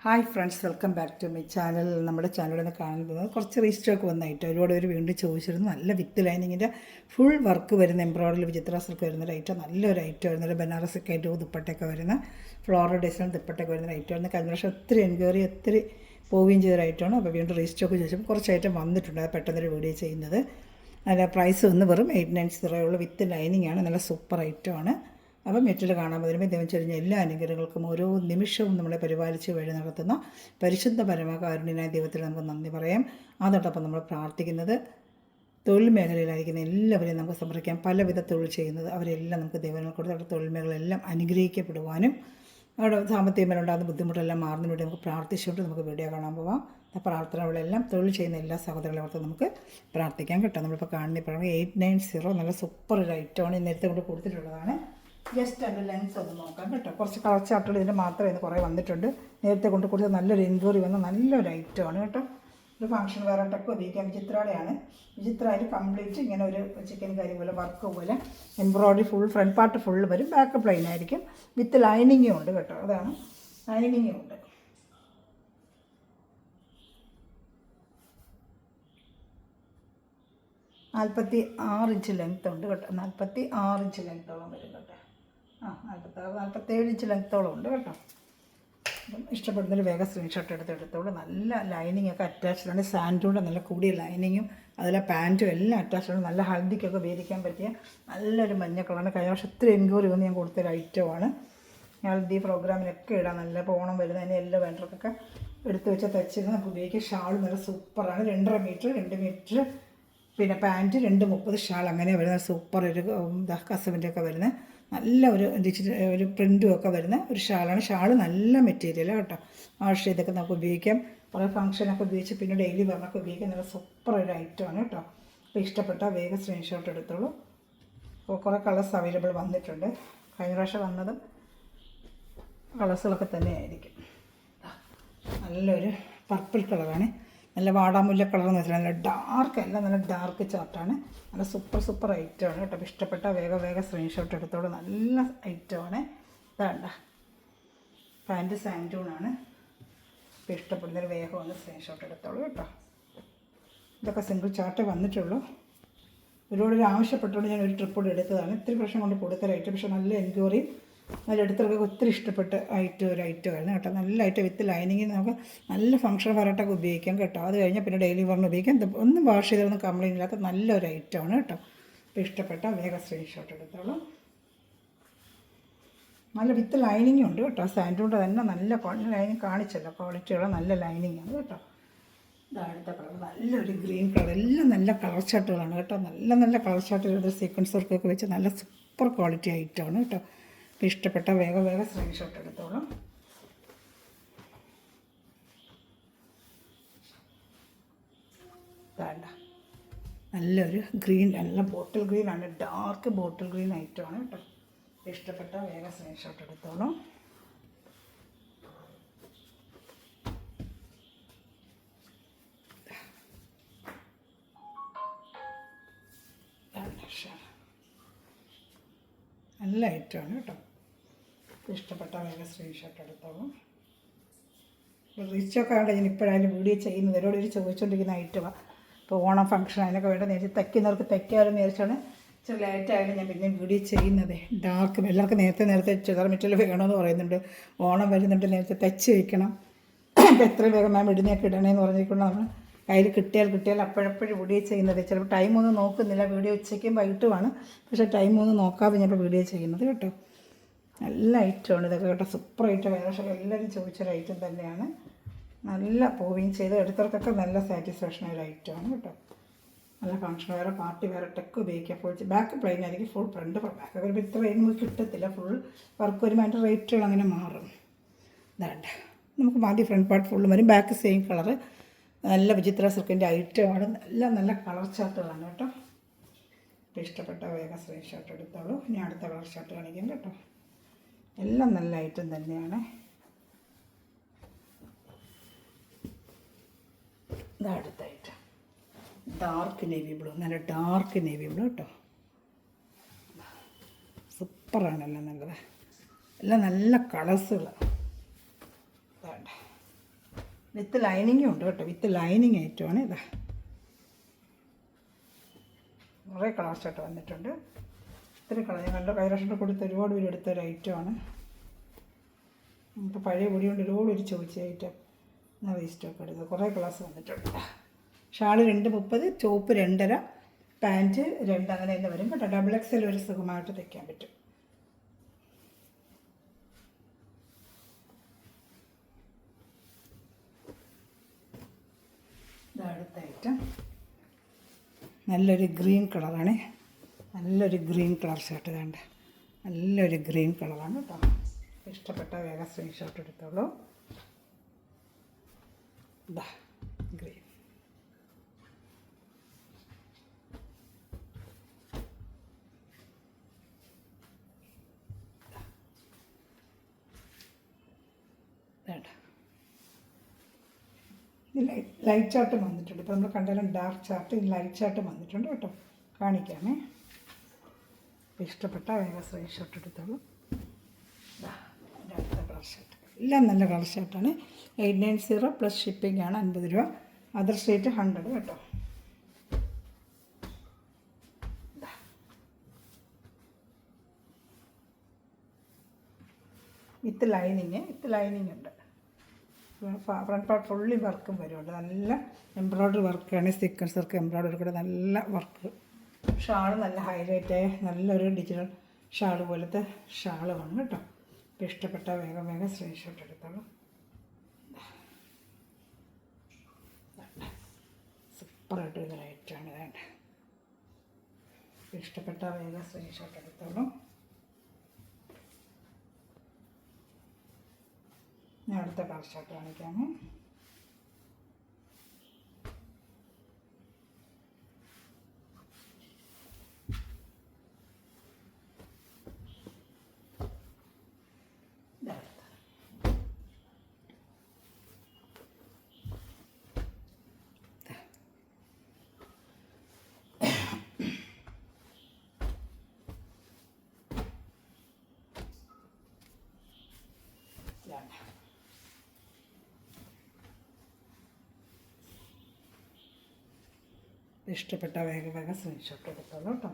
Hi friends, welcome back to my channel. നമ്മുടെ ചാനലിൽ കാണുന്നത് കുറച്ച് റീസ്റ്റോക്ക് വന്നായിട്ട് ഒരുപാട് പേര് വീണ്ടും ചോദിച്ചിരുന്നു. നല്ല വിത്ത് ലൈനിങ്ങിൻ്റെ ഫുൾ വർക്ക് വരുന്ന എംബ്രോയിഡറി വിചിത്ര സിൽക്ക് വരുന്നൊരു ഐറ്റം, നല്ലൊരു ഐറ്റം വരുന്നത്. ബനാറസൊക്കെ ആയിട്ട് ദുപ്പട്ടയൊക്കെ വരുന്ന ഫ്ലോറൽ ഡിസൈൻ ദുപ്പട്ടയൊക്കെ വരുന്ന ഐറ്റം വരുന്നത്. കഴിഞ്ഞ വർഷം ഒത്തിരി എൻക്വയറി ഒത്തിരി പോവുകയും ചെയ്തൊരു ഐറ്റമാണ്. അപ്പോൾ വീണ്ടും റീസ്റ്റോക്ക് ചോദിച്ചപ്പോൾ കുറച്ച് ഐറ്റം വന്നിട്ടുണ്ട്. അത് പെട്ടെന്നൊരു വീഡിയോ ചെയ്യുന്നത്. അതിൻ്റെ പ്രൈസ് ഒന്ന് വെറും 890 ഉള്ളൂ. വിത്ത് ലൈനിങ് ആണ്. നല്ല സൂപ്പർ ഐറ്റമാണ്. അപ്പം മെറ്റിൽ കാണാൻ വരുമ്പോൾ ദൈവം ചൊരിഞ്ഞ എല്ലാ അനുഗ്രഹങ്ങൾക്കും ഓരോ നിമിഷവും നമ്മളെ പരിപാലിച്ച് വഴി നടത്തുന്ന പരിശുദ്ധ പരമകാരുണ്യനായ ദൈവത്തിൽ നമുക്ക് നന്ദി പറയാം. അതോടൊപ്പം നമ്മൾ പ്രാർത്ഥിക്കുന്നത് തൊഴിൽ മേഖലയിലായിരിക്കുന്ന എല്ലാവരെയും നമുക്ക് സമർപ്പിക്കാം. പലവിധ തൊഴിൽ ചെയ്യുന്നത് അവരെല്ലാം നമുക്ക് ദൈവങ്ങൾ കൊടുത്ത് അവരുടെ തൊഴിൽ മേഖലയെല്ലാം അനുഗ്രഹിക്കപ്പെടുവാനും അവിടെ സാമ്പത്തിക മേലുണ്ടാകുന്ന ബുദ്ധിമുട്ടെല്ലാം മാറുന്നതിന് വേണ്ടി നമുക്ക് പ്രാർത്ഥിച്ചുകൊണ്ട് നമുക്ക് വീഡിയോ കാണാൻ പോവാം. പ്രാർത്ഥനകളെല്ലാം തൊഴിൽ ചെയ്യുന്ന എല്ലാ സഹോദരങ്ങളെ ഓർത്ത് നമുക്ക് പ്രാർത്ഥിക്കാം കേട്ടോ. നമ്മളിപ്പോൾ കാണുന്ന ഇപ്പോൾ 890 നല്ല സൂപ്പർ ഒരു ഐറ്റമാണ്. നേരത്തെ കൊണ്ട് കൊടുത്തിട്ടുള്ളതാണ്. ജസ്റ്റ് അതിൻ്റെ ലെൻസ് ഒന്ന് നോക്കാം കേട്ടോ. കുറച്ച് കളർ ചാർട്ടുകൾ ഇതിൻ്റെ മാത്രമേ ഇന്ന് കുറേ വന്നിട്ടുണ്ട്. നേരത്തെ കൊണ്ട് കൊടുത്ത നല്ലൊരു എൻക്വയറി വന്ന നല്ലൊരു ഐറ്റമാണ് കേട്ടോ. ഒരു ഫംഗ്ഷൻ വേറായിട്ടൊക്കെ ഉപയോഗിക്കാം. വിചിത്രയുടെയാണ്. വിചിത്രമായിട്ട് കംപ്ലീറ്റ് ഇങ്ങനെ ഒരു ചിക്കൻ കറി പോലെ വർക്ക് പോലെ embroidery full front part full വരും. ബാക്ക് പ്ലെയിൻ ആയിരിക്കും. വിത്ത് ലൈനിങ്ങും ഉണ്ട് കേട്ടോ. അതാണ് ലൈനിങ്ങും ഉണ്ട്. നാൽപ്പത്തി 6 ഇഞ്ച് ലെങ്ത് ഉണ്ട് കേട്ടോ. 46 ഇഞ്ച് ലെങ്ത്തോളം വരും കേട്ടോ. 47 ഇഞ്ച് ലെങ്ത്തോളം ഉണ്ട് കേട്ടോ. അപ്പം ഇഷ്ടപ്പെടുന്നൊരു വേഗം സ്ക്രീൻഷോട്ട് എടുത്തോളൂ. നല്ല ലൈനിങ് ഒക്കെ അറ്റാച്ച്ഡാണ്. സാൻഡൂടെ നല്ല കൂടിയ ലൈനിങ്ങും അതിലെ പാൻറ്റും എല്ലാം അറ്റാച്ച്ഡാണ്. നല്ല ഹൽദിക്കൊക്കെ ഉപയോഗിക്കാൻ പറ്റിയ നല്ലൊരു മഞ്ഞ കളറാണ്. കഴിഞ്ഞ വർഷം ഒത്തിരി എൻക്വയറി വന്ന് ഞാൻ കൊടുത്തൊരു ഐറ്റമാണ്. ഹൽദി പ്രോഗ്രാമിനൊക്കെ ഇടാം. നല്ല ഓണം വരുന്നതിന് എല്ലാ വേണ്ടവർക്കൊക്കെ എടുത്ത് വെച്ചാൽ തച്ചിരുന്ന് നമുക്ക് ഉപയോഗിക്കാം. ഷാൾ നല്ല സൂപ്പറാണ്. 2.5 മീറ്റർ 2 മീറ്റർ പിന്നെ പാൻറ്റ് 2.30 ഷാൾ അങ്ങനെ വരുന്ന സൂപ്പർ ഒരു കസവിൻ്റെ ഒക്കെ വരുന്ന നല്ല ഒരു പ്രിൻറ്റും ഒക്കെ വരുന്ന ഒരു ഷാളാണ്. ഷാൾ നല്ല മെറ്റീരിയലാണ് കേട്ടോ. വാഷ് ചെയ്തൊക്കെ നമുക്ക് ഉപയോഗിക്കാം. കുറേ ഫംഗ്ഷനൊക്കെ ഉപയോഗിച്ച് പിന്നെ ഡെയിലി വെയറിനൊക്കെ ഉപയോഗിക്കാം. നല്ല സൂപ്പർ ഒരു ഐറ്റമാണ് കേട്ടോ. അപ്പോൾ ഇഷ്ടപ്പെട്ട വേഗം സ്ക്രീൻഷോട്ട് എടുത്തോളൂ. അപ്പോൾ കുറേ കളേഴ്സ് അവൈലബിൾ വന്നിട്ടുണ്ട്. കഴിഞ്ഞ പ്രാവശ്യം വന്നതും കളേഴ്സുകളൊക്കെ തന്നെയായിരിക്കും. നല്ലൊരു പർപ്പിൾ കളറാണ്. നല്ല വാടാമുല്ല കളർ എന്ന് വെച്ചാൽ നല്ല ഡാർക്ക് അല്ല, നല്ല ഡാർക്ക് ചാർട്ടാണ്. നല്ല സൂപ്പർ ഐറ്റമാണ് കേട്ടോ. ഇഷ്ടപ്പെട്ട വേഗം സ്ക്രീൻഷോട്ട് എടുത്തോളൂ. നല്ല ഐറ്റമാണ്. വേണ്ട പാൻറ്റ് സാൻഡൂണാണ്. ഇപ്പോൾ ഇഷ്ടപ്പെടുന്നൊരു വേഗം ഒന്ന് സ്ക്രീൻഷോട്ട് എടുത്തോളൂ കേട്ടോ. ഇതൊക്കെ സിംഗിൾ ചാർട്ടേ വന്നിട്ടുള്ളൂ. ഒരുപാട് ആവശ്യപ്പെട്ടുകൊണ്ട് ഞാൻ ഒരു ട്രിപ്പ് കൂടെ എടുത്തതാണ്. ഇത്തിരി പ്രശ്നം കൊണ്ട് കൊടുത്തൊരു ഐറ്റം. പക്ഷേ നല്ല എൻക്വയറി നല്ല എടുത്തവർക്ക് ഒത്തിരി ഇഷ്ടപ്പെട്ട ഒരു ഐറ്റമായിരുന്നു കേട്ടോ. നല്ല ഐറ്റം വിത്ത് ലൈനിങ്ങിന് നമുക്ക് നല്ല ഫംഗ്ഷൻ വെറൈറ്റൊക്കെ ഉപയോഗിക്കാം കേട്ടോ. അത് കഴിഞ്ഞാൽ പിന്നെ ഡെയിലി വെയറിന് ഉപയോഗിക്കാം. ഒന്നും വാഷ് ചെയ്തൊന്നും കംപ്ലയിൻ്റ് ഇല്ലാത്ത നല്ലൊരു ഐറ്റമാണ് കേട്ടോ. അപ്പോൾ ഇഷ്ടപ്പെട്ട വേഗം സ്ക്രീൻഷോട്ട് എടുത്തോളൂ. നല്ല വിത്ത് ലൈനിങ്ങും ഉണ്ട് കേട്ടോ. സാൻഡൂടെ തന്നെ നല്ല ലൈനിങ് കാണിച്ചല്ലോ. ക്വാളിറ്റിയുള്ള നല്ല ലൈനിങ്ങാണ് കേട്ടോ. ഇതാടുത്ത കളർ നല്ലൊരു ഗ്രീൻ കളർ. എല്ലാം നല്ല കളർ ചാർട്ടുകളാണ് കേട്ടോ. നല്ല കളർ ചാർട്ടുകൾ സീക്വൻസ് വർക്കൊക്കെ വെച്ച് നല്ല സൂപ്പർ ക്വാളിറ്റി ഐറ്റമാണ് കേട്ടോ. അപ്പോൾ ഇഷ്ടപ്പെട്ട വേഗം സ്ക്രീൻഷോട്ട് എടുത്തോളാം. വേണ്ട നല്ലൊരു ഗ്രീൻ, നല്ല ബോട്ടിൽ ഗ്രീൻ ആണ്. ഡാർക്ക് ബോട്ടിൽ ഗ്രീൻ ഐറ്റമാണ് കേട്ടോ. ഇഷ്ടപ്പെട്ട വേഗം സ്ക്രീൻഷോട്ട് എടുത്തോളാം. നല്ല ഐറ്റമാണ് കേട്ടോ. ഇഷ്ടപ്പെട്ട വേഗം സ്ക്രീൻഷോട്ട് എടുത്തോളാം. റീച്ചൊക്കെ ആയിട്ട് ഞാൻ ഇപ്പോഴായാലും വീഡിയോ ചെയ്യുന്നത് അവരോട് ചോദിച്ചുകൊണ്ടിരിക്കുന്ന ഐറ്റമാണ്. ഇപ്പോൾ ഓണം ഫംഗ്ഷൻ അതിനൊക്കെ വേണ്ട നേരിച്ച് തയ്ക്കുന്നവർക്ക് തയ്ക്കാനും നേരിച്ചാണ് ഇച്ചിരി ലേറ്റായാലും ഞാൻ പിന്നെ വീഡിയോ ചെയ്യുന്നത്. ഡാർക്ക് എല്ലാവർക്കും നേരത്തെ ചുരിദാർ മെറ്റീരിയൽ വേണമെന്ന് പറയുന്നുണ്ട്. ഓണം വരുന്നുണ്ട്, നേരത്തെ തയ്ച്ച് വയ്ക്കണം. അപ്പോൾ എത്രയും വേഗം മാം ഇടുന്നതൊക്കെ ഇടണേന്ന് പറഞ്ഞിരിക്കണം. നമ്മൾ കയ്യിൽ കിട്ടിയാൽ അപ്പോഴപ്പോഴും വീഡിയോ ചെയ്യുന്നത്. ചിലപ്പോൾ ടൈമൊന്നും നോക്കുന്നില്ല. വീഡിയോ ഉച്ചയ്ക്കും വൈകിട്ടുമാണ്. പക്ഷേ ടൈമൊന്നും നോക്കാതെ ഞാൻ ഇപ്പോൾ വീഡിയോ ചെയ്യുന്നത് കേട്ടോ. നല്ല ഐറ്റമാണ് ഇതൊക്കെ കേട്ടോ. Super item. പക്ഷേ എല്ലാവരും ചോദിച്ചൊരു ഐറ്റം തന്നെയാണ്. നല്ല പോവുകയും ചെയ്ത് എടുത്തവർക്കൊക്കെ നല്ല സാറ്റിസ്ഫാക്ഷൻ ഒരു ഐറ്റമാണ് കേട്ടോ. നല്ല ഫംഗ്ഷൻ വേറെ പാർട്ടി വേറെ ടെക്ക് ഉപയോഗിക്കാം. ഫുൾ ബാക്ക് പ്ലെയിൻ ആയിരിക്കും. ഫുൾ ഫ്രണ്ട് ബാക്ക് വരുമ്പോൾ ഇത്ര നമുക്ക് കിട്ടത്തില്ല. ഫുൾ വർക്ക് വരുമ്പോൾ അതിൻ്റെ റേറ്റുകൾ അങ്ങനെ മാറും. ഇതാണ്ട് നമുക്ക് ആദ്യം ഫ്രണ്ട് പാർട്ട് ഫുള്ള് വരും. Back same colour. നല്ല വിചിത്ര സിൽക്കിൻ്റെ ഐറ്റമാണ്. നല്ല കളർ ചാർട്ടുകളാണ് കേട്ടോ. ഇപ്പോൾ ഇഷ്ടപ്പെട്ട വേഗം സ്ക്രീൻഷോട്ട് എടുത്തോളൂ. ഇനി അടുത്ത കളർ ചാർട്ട് കാണിക്കാം കേട്ടോ. എല്ലാം നല്ല ഐറ്റം തന്നെയാണ്. ഇത് അടുത്ത ഐറ്റം ഡാർക്ക് നേവി ബ്ലൂ. നല്ല ഡാർക്ക് നേവി ബ്ലൂ കേട്ടോ. സൂപ്പറാണ്. എല്ലാം നല്ലത്. എല്ലാം നല്ല കളേഴ്സുകൾ. വേണ്ട വിത്ത് ലൈനിങ്ങും ഉണ്ട് കേട്ടോ. വിത്ത് ലൈനിങ് ഐറ്റമാണ്. ഇതാ കുറേ കളർ ഷർട്ട് വന്നിട്ടുണ്ട്. ഇത്തിരി കളർ ഞാൻ കണ്ട കൈറ കൊടുത്ത് ഒരുപാട് പേര് എടുത്തൊരു ഐറ്റമാണ്. നമുക്ക് പഴയ പൊടി കൊണ്ട് ഒരുപാട് ഒരു ചോദിച്ച ഐറ്റം എന്നാൽ വേസ്റ്റൊക്കെ എടുക്കുക. കുറേ കളേഴ്സ് വന്നിട്ടുണ്ട്. ഷാള് 2.30, ചോപ്പ് 2.5, പാൻറ്റ് 2, അങ്ങനെ തന്നെ വരും കേട്ടോ. ഡബിൾ എക്സൽ ഒരു സുഖമായിട്ട് തയ്ക്കാൻ പറ്റും. അടുത്ത ഐറ്റം നല്ലൊരു ഗ്രീൻ കളറാണ്. നല്ലൊരു ഗ്രീൻ കളർ ഷർട്ട് വേണ്ട. നല്ലൊരു ഗ്രീൻ കളറാണ് കേട്ടോ. ഇഷ്ടപ്പെട്ട വേഗം സ്ക്രീൻഷോട്ട് എടുത്തോളൂ. ഇതാ ഗ്രീൻ. വേണ്ട ലൈറ്റ് ചാർട്ടും വന്നിട്ടുണ്ട്. ഇപ്പോൾ നമ്മൾ കണ്ടാലും ഡാർക്ക് ചാർട്ട്, ലൈറ്റ് ചാർട്ടും വന്നിട്ടുണ്ട് കേട്ടോ. കാണിക്കാമേ. ഇഷ്ടപ്പെട്ട വേഗം സ്ക്രീൻഷോട്ട് എടുത്തോളൂ. അടുത്ത കളർ ഷർട്ട് എല്ലാം നല്ല കളർ ഷർട്ടാണ്. 890 പ്ലസ് ഷിപ്പിംഗ് ആണ്. 50 രൂപ. അതർ സ്റ്റേറ്റ് 100 കേട്ടോ. വിത്ത് ലൈനിങ് ഉണ്ട്. ഫ്രണ്ട് പാർട്ട് ഫുള്ളി വർക്കും വരുന്നുണ്ട്. നല്ല എംബ്രോയ്ഡറി വർക്കാണ്. സ്റ്റിക്കേഴ്സ് വർക്ക്, എംബ്രോയ്ഡറി കൂടെ നല്ല വർക്ക്. ഷാള് നല്ല ഹൈലൈറ്റായ നല്ലൊരു ഡിജിറ്റൽ ഷാള് പോലത്തെ ഷാളുമാണ് കേട്ടോ. ഇപ്പോൾ ഇഷ്ടപ്പെട്ട വേഗം സ്ക്രീൻഷോട്ട് എടുത്തോളൂ. സൂപ്പറായിട്ട് ഒരു റേറ്റാണ് വേണ്ട. ഇഷ്ടപ്പെട്ട വേഗം സ്ക്രീൻഷോട്ട് എടുത്തോളൂ. ഞാൻ അടുത്ത കളർ ഷർട്ട് കാണിക്കാമേ. ഇഷ്ടപ്പെട്ട വേഗം സ്ക്രീൻഷോട്ട് എടുത്തോളൂ കേട്ടോ.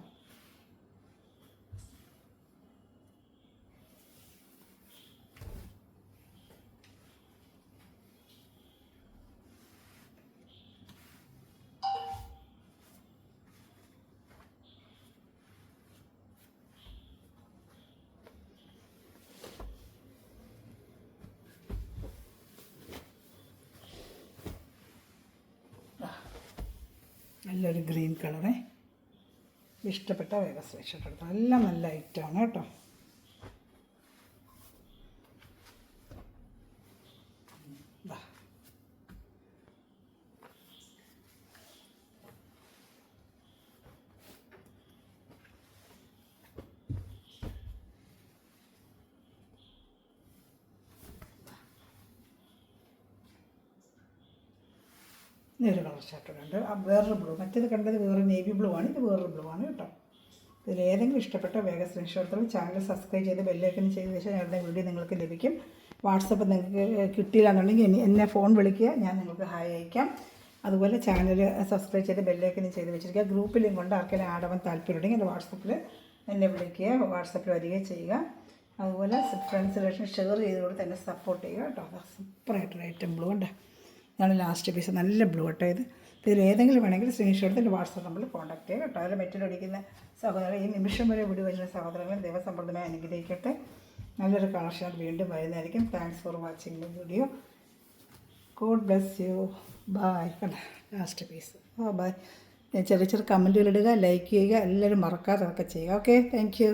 നല്ലൊരു ഗ്രീൻ കളറേ. ഇഷ്ടപ്പെട്ട വേഗം സ്ക്രീൻഷോട്ട് എടുത്തോ. എല്ലാം നല്ല ഐറ്റമാണ് കേട്ടോ. ഇതൊരു കളർ ഷർട്ടുണ്ട്. വേറൊരു ബ്ലൂ. മറ്റേത് കണ്ടത് വേറെ നേവി ബ്ലൂ ആണ്. ഇത് വേറൊരു ബ്ലൂ ആണ് കേട്ടോ. ഇതിലേതെങ്കിലും ഇഷ്ടപ്പെട്ട വേഗം സ്ക്രീൻഷോട്ട് ചാനൽ സബ്സ്ക്രൈബ് ചെയ്ത് ബെല്ലൈക്കൺ ചെയ്ത ശേഷം ഞങ്ങളുടെ വീഡിയോ നിങ്ങൾക്ക് ലഭിക്കും. വാട്സപ്പ് നിങ്ങൾക്ക് കിട്ടിയില്ലാന്നുണ്ടെങ്കിൽ എന്നെ ഫോൺ വിളിക്കുക, ഞാൻ നിങ്ങൾക്ക് ഹായ് അയക്കാം. അതുപോലെ ചാനൽ സബ്സ്ക്രൈബ് ചെയ്ത് ബെല്ലൈക്കൺ ചെയ്ത് വെച്ചിരിക്കുക. ഗ്രൂപ്പിലും കൊണ്ട് ആർക്കെങ്കിലും ആഡ് ആവാൻ താല്പര്യമുണ്ടെങ്കിൽ എൻ്റെ വാട്സപ്പിൽ എന്നെ വിളിക്കുക, വാട്സപ്പിൽ വരികയും ചെയ്യുക. അതുപോലെ ഫ്രണ്ട്സ് റിലേഷൻ ഷെയർ ചെയ്തുകൊണ്ട് തന്നെ സപ്പോർട്ട് ചെയ്യുക കേട്ടോ. സൂപ്പറായിട്ടൊരു ഐറ്റം ബ്ലൂ ഉണ്ട്. ഇതാണ് ലാസ്റ്റ് പീസ്. നല്ല ബ്ലൂ കേട്ടോ. ഇതിൽ ഏതെങ്കിലും വേണമെങ്കിൽ സ്ക്രീൻഷോട്ട് എടുത്ത് എൻ്റെ വാട്സപ്പ് നമ്പറിൽ കോൺടാക്ട് ചെയ്യുക കേട്ടോ. അതിൽ മെറ്റലടിക്കുന്ന സഹോദരങ്ങൾ ഈ നിമിഷം വരെ വീട് വരുന്ന സഹോദരങ്ങൾ ദൈവസമ്പർദ്ദമായി അനുഗ്രഹിക്കട്ടെ. നല്ലൊരു കളക്ഷൻ വീണ്ടും വരുന്നതായിരിക്കും. Thanks for watching the video. God bless you. Bye. കണ്ട ലാസ്റ്റ് പീസ്. ബൈ. ചെറിയ ചെറിയ കമൻറ്റുകൾ ഇടുക, ലൈക്ക് ചെയ്യുക, എല്ലാവരും മറക്കാതെ ഒക്കെ ചെയ്യുക. Okay, thank you.